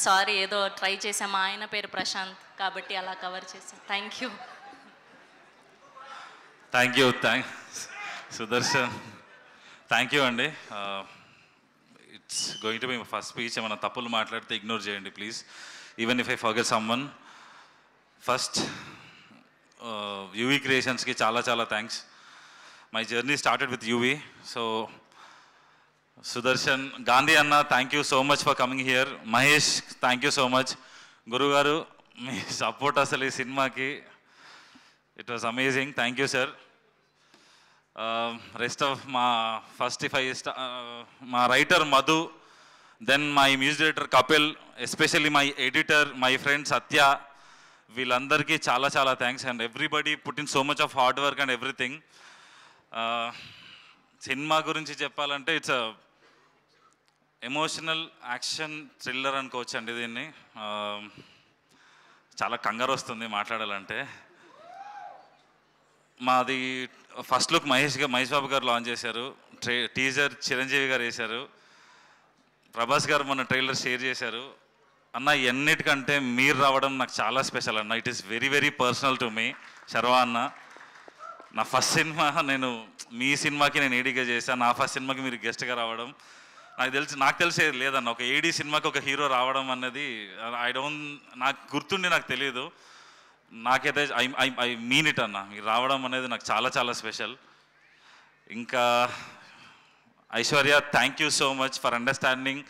Sorry ఏదో try చేసాం. మా ఆయన పేరు ప్రశాంత్ కాబట్టి అలా కవర్ చేసాం. Thank you. Sudarshan, thank you అండి. It's going to be my first speech. ఏమైనా తప్పులు మాట్లాడితే ఇగ్నోర్ చేయండి please, even if I forget someone. First UV క్రియేషన్స్కి చాలా చాలా thanks. My journey started with UV. So Sudarshan, Gandhi అన్న, thank you so much for coming here. Mahesh, thank you so much. గురుగారు, మీ సపోర్ట్ అసలు ఈ సినిమాకి it was amazing. Thank you sir. Rest of మా ఫస్ట్ మా writer Madhu, then my music director Kapil, especially my editor, my friend Satya, వీళ్ళందరికీ చాలా చాలా thanks. And everybody put in so much of hard work and everything. సినిమా గురించి చెప్పాలంటే it's emotional action thriller అనుకోవచ్చు అండి. దీన్ని చాలా కంగారు వస్తుంది మాట్లాడాలంటే. మాది ఫస్ట్ లుక్ మహేష్ బాబు గారు లాంచ్ చేశారు. టీజర్ చిరంజీవి గారు వేశారు. ప్రభాస్ గారు మొన్న ట్రైలర్ షేర్ చేశారు. అన్న, ఎన్నిటికంటే మీరు రావడం నాకు చాలా స్పెషల్ అన్న. It is very very personal to me. Sharwa అన్న, నా ఫస్ట్ సినిమా, నేను మీ సినిమాకి నేను ఏడీగా చేశాను. నా ఫస్ట్ సినిమాకి మీరు గెస్ట్గా రావడం నాకు తెలిసేది లేదన్న. ఒక ఏడీ సినిమాకి ఒక హీరో రావడం అన్నది నాకు గుర్తుండి నాకు తెలియదు. నాకైతే ఐ మీన్ ఇట్ అన్న. మీరు రావడం అనేది నాకు చాలా చాలా స్పెషల్. ఇంకా Aishwarya, thank you so much for understanding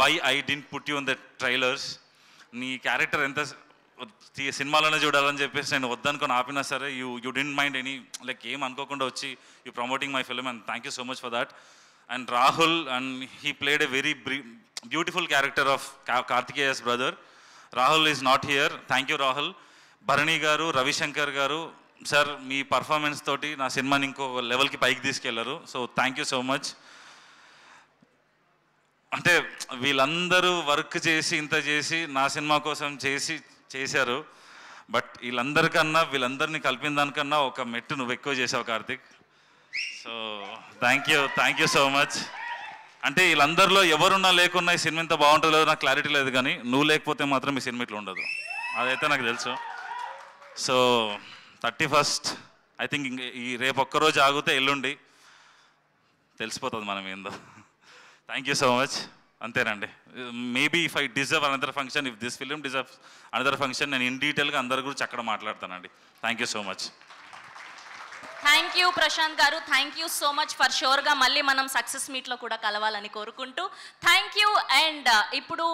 why I didn't put you in the trailers. నీ క్యారెక్టర్ ఎంత సినిమాలోనే చూడాలని చెప్పేసి నేను వద్దనుకొని ఆపినా సరే you didn't mind any, like ఏం అనుకోకుండా వచ్చి you promoting my film, and thank you so much for that. And Rahul, and he played a very beautiful character of Karthikeya's brother. Rahul is not here. Thank you Rahul. Bharani గారు, రవిశంకర్ గారు, sir మీ performance తోటి నా సినిమాని ఇంకో లెవెల్కి పైకి తీసుకెళ్లారు. So thank you so much. అంటే వీళ్ళందరూ వర్క్ చేసి ఇంత చేసి నా సినిమా కోసం చేశారు. బట్ వీళ్ళందరినీ కలిపిన దానికన్నా ఒక మెట్టు నువ్వు ఎక్కువ చేసావు Karthik. So thank you so much. అంటే వీళ్ళందరిలో ఎవరున్నా లేకున్నా ఈ సినిమా ఇంత బాగుంటుందో లేదో నాకు క్లారిటీ లేదు, కానీ నువ్వు లేకపోతే మాత్రం ఈ సినిమా ఇట్లా ఉండదు, అదైతే నాకు తెలుసు. సో 31st ఐ థింక్ ఈ రేపు ఒక్కరోజు ఆగితే ఎల్లుండి తెలిసిపోతుంది మనం ఏందో. Thank you so much. అంతేనండి. Maybe if I deserve another function, if this film deserve another function, నేను ఇన్ డీటెయిల్గా అందరి గురించి అక్కడ మాట్లాడతానండి. Thank you so much. Thank you Prashanth గారు. Thank you so much. For షూర్గా మళ్ళీ మనం సక్సెస్ మీట్లో కూడా కలవాలని కోరుకుంటూ థ్యాంక్ యూ. అండ్ ఇప్పుడు